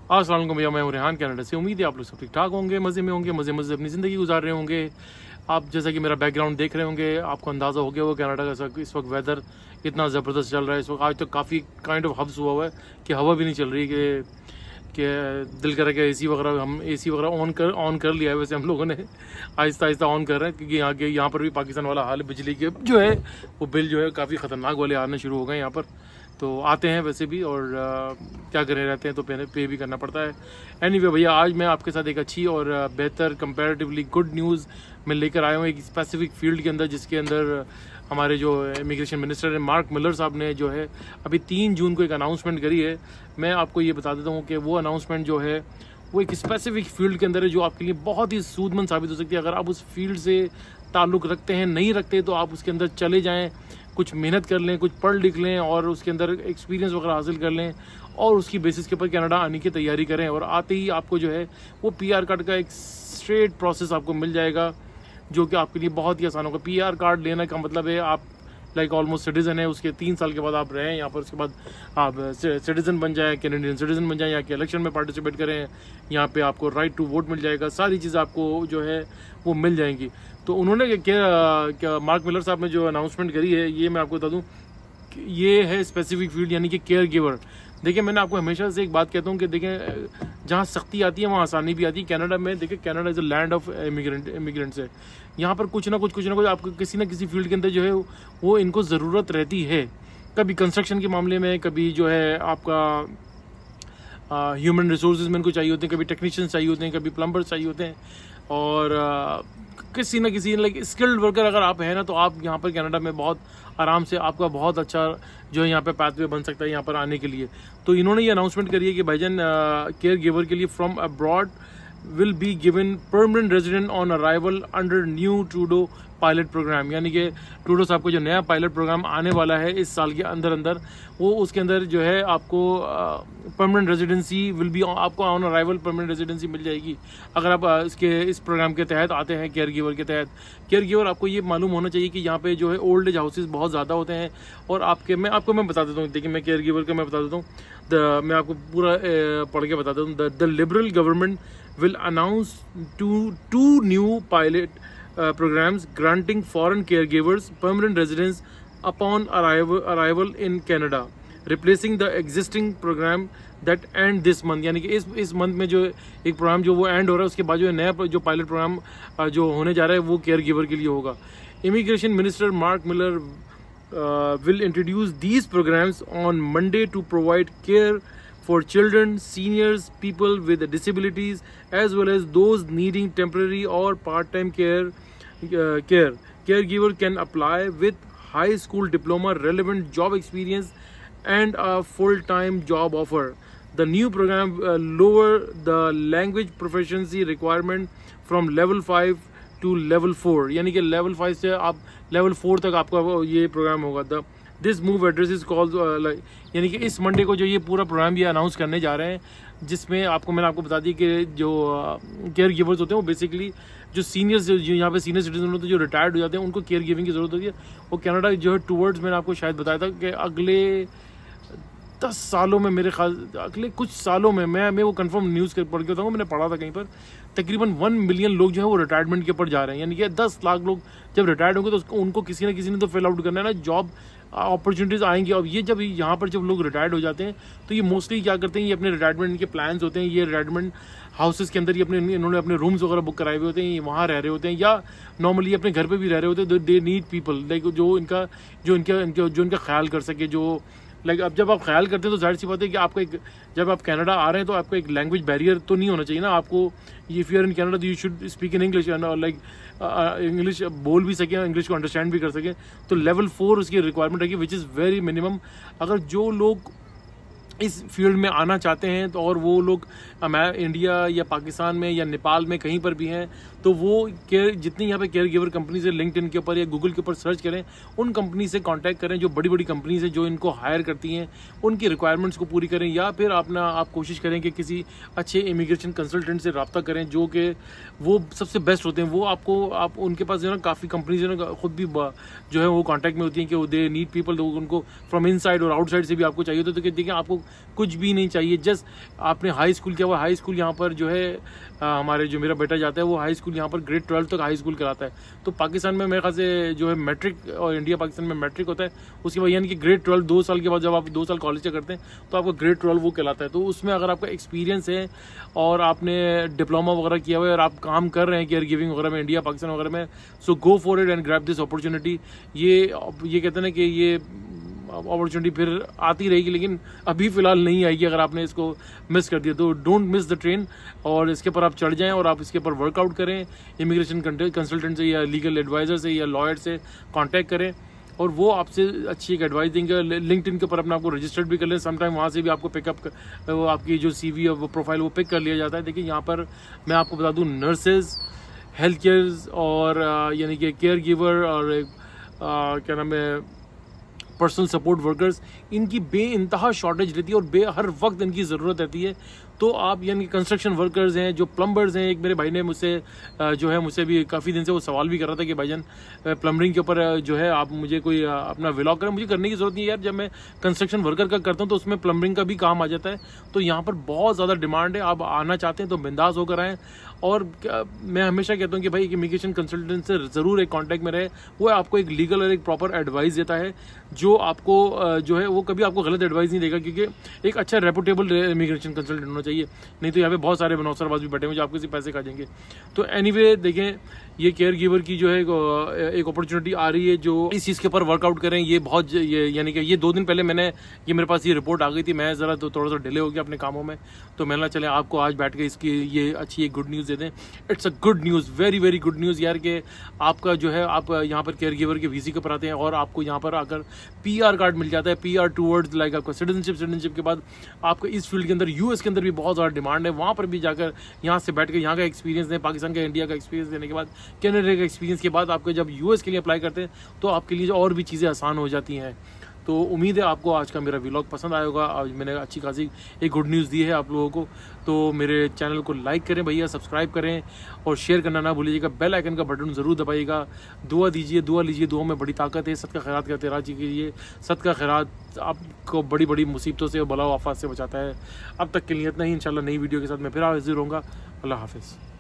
अस्सलाम वालेकुम भैया, मैं हूं रेहान कनाडा से। उम्मीद है आप लोग सब ठीक ठाक होंगे, मज़े में होंगे, मज़े मज़े अपनी ज़िंदगी गुजार रहे होंगे। आप जैसा कि मेरा बैकग्राउंड देख रहे होंगे, आपको अंदाज़ा हो गया होगा कनाडा का इस वक्त वेदर कितना ज़बरदस्त चल रहा है। इस वक्त आज तो काफ़ी काइंड ऑफ हब्स हुआ है कि हवा भी नहीं चल रही कि दिल करे कि एसी वगैरह ऑन कर लिया है। वैसे हम लोगों ने आहिस्ता आहिस्ता ऑन कर रहे हैं, क्योंकि यहाँ पर भी पाकिस्तान वाला हाल है। बिजली के जो है वो बिल जो है काफ़ी ख़तरनाक वाले आने शुरू हो गए यहाँ पर। तो आते हैं वैसे भी, और क्या करे रहते हैं तो पे भी करना पड़ता है। एनीवे भैया, आज मैं आपके साथ एक अच्छी और बेहतर कंपैरेटिवली गुड न्यूज़ मैं लेकर आया हूँ एक स्पेसिफिक फील्ड के अंदर, जिसके अंदर हमारे जो इमिग्रेशन मिनिस्टर हैं मार्क मिलर साहब ने जो है अभी 3 जून को एक अनाउंसमेंट करी है। मैं आपको ये बता देता हूँ कि वो अनाउंसमेंट जो है वो एक स्पेसिफिक फील्ड के अंदर है, जो आपके लिए बहुत ही सूदमंद साबित हो सकती है। अगर आप उस फील्ड से ताल्लुक़ रखते हैं, नहीं रखते तो आप उसके अंदर चले जाएँ, कुछ मेहनत कर लें, कुछ पढ़ लिख लें और उसके अंदर एक्सपीरियंस वगैरह हासिल कर लें, और उसकी बेसिस के ऊपर कनाडा आने की तैयारी करें। और आते ही आपको जो है वो पीआर कार्ड का एक स्ट्रेट प्रोसेस आपको मिल जाएगा, जो कि आपके लिए बहुत ही आसान होगा। पीआर कार्ड लेने का मतलब है आप लाइक ऑलमोस्ट सिटीज़न है, उसके 3 साल के बाद आप रहें यहाँ पर, उसके बाद आप सिटीज़न बन जाएँ, कैनेडियन सिटीज़न बन जाएँ, यहाँ के इलेक्शन में पार्टिसिपेट करें, यहाँ पे आपको राइट टू वोट मिल जाएगा, सारी चीज़ें आपको जो है वो मिल जाएंगी। तो उन्होंने क्या मार्क मिलर साहब ने जो अनाउंसमेंट करी है, ये मैं आपको बता दूँ, ये है स्पेसिफिक फील्ड यानी कि केयर गिवर। देखिए, मैंने आपको हमेशा से एक बात कहता हूँ कि देखें, जहाँ सख्ती आती है वहाँ आसानी भी आती है। कनाडा में देखिए, Canada is a land of immigrants है। यहाँ पर कुछ ना कुछ आपको किसी ना किसी फील्ड के अंदर जो है वो इनको ज़रूरत रहती है। कभी कंस्ट्रक्शन के मामले में, कभी जो है आपका ह्यूमन रिसोर्सेज में इनको चाहिए होते हैं, कभी टेक्नीशियंस चाहिए होते हैं, कभी प्लम्बर्स चाहिए होते हैं, और किसी न किसी लाइक स्किल्ड वर्कर अगर आप हैं ना, तो आप यहाँ पर कनाडा में बहुत आराम से आपका बहुत अच्छा जो है यहाँ पे पाथवे बन सकता है यहाँ पर आने के लिए। तो इन्होंने ये अनाउंसमेंट करी है कि भाईजान केयर गिवर के लिए from abroad will be given permanent resident on arrival under new Trudeau pilot program. यानी कि ट्रूडो साहब को जो नया पायलट प्रोग्राम आने वाला है इस साल के अंदर अंदर, वो उसके अंदर जो है आपको परमानेंट रेजिडेंसी विल बी, आपको ऑन अराइवल परमानेंट रेजिडेंसी मिल जाएगी अगर आप इस प्रोग्राम के तहत आते हैं। केयर गिवर के तहत, केयर गिवर आपको ये मालूम होना चाहिए कि यहाँ पे जो है ओल्ड एज हाउसेज बहुत ज़्यादा होते हैं, और मैं बता देता हूँ। देखिए, मैं केयर गिवर का मैं बता देता हूँ, मैं आपको पूरा पढ़ के बता देता हूँ। The liberal government will announce two new pilot programs granting foreign caregivers permanent residence upon arrival in Canada, replacing the existing program that end this month। यानी कि इस मंथ में जो एक प्रोग्राम जो वो एंड हो रहा है, उसके बाद जो नया जो पायलट प्रोग्राम जो होने जा रहा है वो केयर गिवर के लिए होगा। Immigration minister mark Miller will introduce these programs on Monday to provide care for children, seniors, people with disabilities, as well as those needing temporary or part-time care. Caregiver can apply with high school diploma, relevant job experience, and a full-time job offer. The new program lower the language proficiency requirement from level 5 to level 4। यानी कि level 5 से आप level 4 तक आपका ये programme होगा। This move address is called, यानी कि इस मंडे को जो ये पूरा प्रोग्राम ये अनाउंस करने जा रहे हैं, जिसमें मैंने आपको बता दी कि जो केयर गिवर्स होते हैं वो बेसिकली जो सीनियर्स जो यहाँ पे सीनियर सिटीजन होते हैं, जो रिटायर्ड हो जाते हैं, उनको केयर गिविंग की ज़रूरत होती है। वो कनाडा जो है टूवर्ड्स, मैंने आपको शायद बताया था कि अगले 10 सालों में, मेरे ख्याल अगले कुछ सालों में, मैं वो कंफर्म न्यूज़ पढ़ के बताऊँगा, मैंने पढ़ा था कहीं पर, तकरीबन 1 मिलियन लोग जो है वो रिटायरमेंट के ऊपर जा रहे हैं। यानी कि 10 लाख लोग जब रिटायर्ड होंगे तो उनको किसी ना किसी ने तो फिल आउट करना है ना, जॉब अपॉर्चुनिटीज़ आएंगी। अब ये जब यहाँ पर जब लोग रिटायर्ड हो जाते हैं तो ये मोस्टली क्या करते हैं, ये अपने रिटायरमेंट के प्लान्स होते हैं, ये रिटायरमेंट हाउसेस के अंदर ये इन्होंने अपने रूम्स वगैरह बुक कराए हुए होते हैं, ये वहाँ रह रहे होते हैं, या नॉर्मली अपने घर पे भी रह रहे होते हैं। दे नीड पीपल लाइक जो इनका ख्याल कर सके, जो लाइक अब जब आप ख्याल करते हैं तो जाहिर सी बात है कि आपका एक, जब आप कनाडा आ रहे हैं तो आपका एक लैंग्वेज बैरियर तो नहीं होना चाहिए ना आपको। If you are in Canada तो you should speak in English, and like English बोल भी सकें, इंग्लिश को अंडरस्टैंड भी कर सकें। तो लेवल 4 उसकी रिक्वायरमेंट है कि विच इज़ वेरी मिनिमम। अगर जो लोग इस फील्ड में आना चाहते हैं तो, और वो लोग इंडिया या पाकिस्तान में या नेपाल में कहीं पर भी हैं, तो वो जितनी यहाँ पे केयर गिवर कंपनी से लिंक्डइन के ऊपर या गूगल के ऊपर सर्च करें, उन कंपनी से कांटेक्ट करें जो बड़ी बड़ी कंपनीज है जो इनको हायर करती हैं, उनकी रिक्वायरमेंट्स को पूरी करें, या फिर आप कोशिश करें कि किसी अच्छे इमिग्रेशन कंसल्टेंट से रब्ता करें जो कि वो सबसे बेस्ट होते हैं। वो आप उनके पास जो है ना, काफ़ी कंपनीज है ना खुद भी जो है वो कॉन्टैक्ट में होती हैं कि वो दे नीड पीपल, तो उनको फ्रॉम इनसाइड और आउटसाइड से भी आपको चाहिए होता है। तो देखिए, आपको कुछ भी नहीं चाहिए। जस्ट आपने हाई स्कूल किया हुआ, हाई स्कूल यहाँ पर जो है हमारे जो मेरा बेटा जाता है वो हाई स्कूल यहाँ पर ग्रेड 12 तक हाई स्कूल कराता है। तो पाकिस्तान में मेरे ख्याल से जो है मैट्रिक, और इंडिया पाकिस्तान में मैट्रिक होता है, उसके बाद यानी कि ग्रेड 12 2 साल के बाद जब आप 2 साल कॉलेज से करते हैं तो आपका ग्रेड 12 वो कहलाता है। तो उसमें अगर आपका एक्सपीरियंस है और आपने डिप्लोमा वगैरह किया हुआ है और आप काम कर रहे हैं केयर गिविंग वगैरह में इंडिया पाकिस्तान वगैरह में, so go for it and grab this opportunity. ये कहते हैं ना कि ये अपॉर्चुनिटी फिर आती रहेगी, लेकिन अभी फ़िलहाल नहीं आएगी अगर आपने इसको मिस कर दिया। तो डोंट मिस द ट्रेन, और इसके ऊपर आप चढ़ जाएं और आप इसके ऊपर वर्कआउट करें। इमिग्रेशन कंसल्टेंट से या लीगल एडवाइज़र से या लॉयर से कांटेक्ट करें और वो आपसे अच्छी एक एडवाइस देंगे। लिंक्डइन के ऊपर अपने आपको रजिस्टर्ड भी कर लें, समटाइम वहाँ से भी आपको पिकअप वो आपकी जो CV और वो प्रोफाइल वो पिक कर लिया जाता है। देखिए यहाँ पर मैं आपको बता दूँ, नर्सेज, हेल्थ केयर्स और यानी कि केयर गिवर और क्या नाम है पर्सनल सपोर्ट वर्कर्स, इनकी बेइंतहा शॉर्टेज रहती है और हर वक्त इनकी ज़रूरत रहती है। तो आप यानी कंस्ट्रक्शन वर्कर्स हैं, जो प्लम्बर्स हैं, एक मेरे भाई ने मुझसे जो है मुझसे भी काफ़ी दिन से वो सवाल भी कर रहा था कि भाईजान प्लम्बरिंग के ऊपर जो है आप मुझे कोई अपना व्लॉग करें। मुझे करने की ज़रूरत नहीं है यार, जब मैं कंस्ट्रक्शन वर्कर का करता हूँ तो उसमें प्लम्बरिंग का भी काम आ जाता है। तो यहाँ पर बहुत ज़्यादा डिमांड है, आप आना चाहते हैं तो बिंदास होकर आएँ। और मैं हमेशा कहता हूँ कि भाई इमिग्रेशन कंसल्टेंट से ज़रूर एक कांटेक्ट में रहे, वो आपको एक लीगल और एक प्रॉपर एडवाइस देता है, जो आपको जो है वो कभी आपको गलत एडवाइस नहीं देगा, क्योंकि एक अच्छा रेपुटेबल इमिग्रेशन कंसल्टेंट होना चाहिए। नहीं तो यहाँ पे बहुत सारे बनौसरबाज भी बैठे हुए जो आपके सिर्फ पैसे खा जाएंगे। तो एनीवे देखें, ये केयर गिवर की जो है एक अपॉर्चुनिटी आ रही है, जो इस चीज़ के ऊपर वर्कआउट करें। ये बहुत यानी कि ये 2 दिन पहले ये मेरे पास ये रिपोर्ट आ गई थी, मैं ज़रा तो थोड़ा सा डिले हो गया अपने कामों में, तो मैंने चले आपको आज बैठ के इसकी ये अच्छी एक गुड न्यूज़ दे दें। It's a good news, very very good news यार, कि आपका जो है आप यहाँ पर केयर गिवर के वीज़े के ऊपर आते हैं और आपको यहाँ पर आकर PR कार्ड मिल जाता है। PR टूवर्ड्स लाइक आपका सिटीजनशिप के बाद आपको इस फील्ड के अंदर US के अंदर भी बहुत ज़्यादा डिमांड है। वहाँ पर भी जाकर यहाँ से बैठ के यहाँ का एक्सपीरियंस दें, पाकिस्तान का इंडिया का एक्सपीरियंस देने के बाद, कनाडा का एक्सपीरियंस के बाद आपको जब US के लिए अप्लाई करते हैं तो आपके लिए और भी चीज़ें आसान हो जाती हैं। तो उम्मीद है आपको आज का मेरा व्लॉग पसंद आया होगा। आज मैंने अच्छी खासी एक गुड न्यूज़ दी है आप लोगों को। तो मेरे चैनल को लाइक करें भैया, सब्सक्राइब करें और शेयर करना ना भूलिएगा। बेल आइकन का बटन ज़रूर दबाइएगा। दुआ दीजिए, दुआ लीजिए, दुआ में बड़ी ताकत है। सदका खैरात करते रहिए कीजिए। सदका खैरात आपको बड़ी बड़ी मुसीबतों से और बला आफात से बचाता है। अब तक के लिए इतना ही। इंशाल्लाह नई वीडियो के साथ मैं फिर हाजिर होऊंगा। अल्लाह हाफिज़।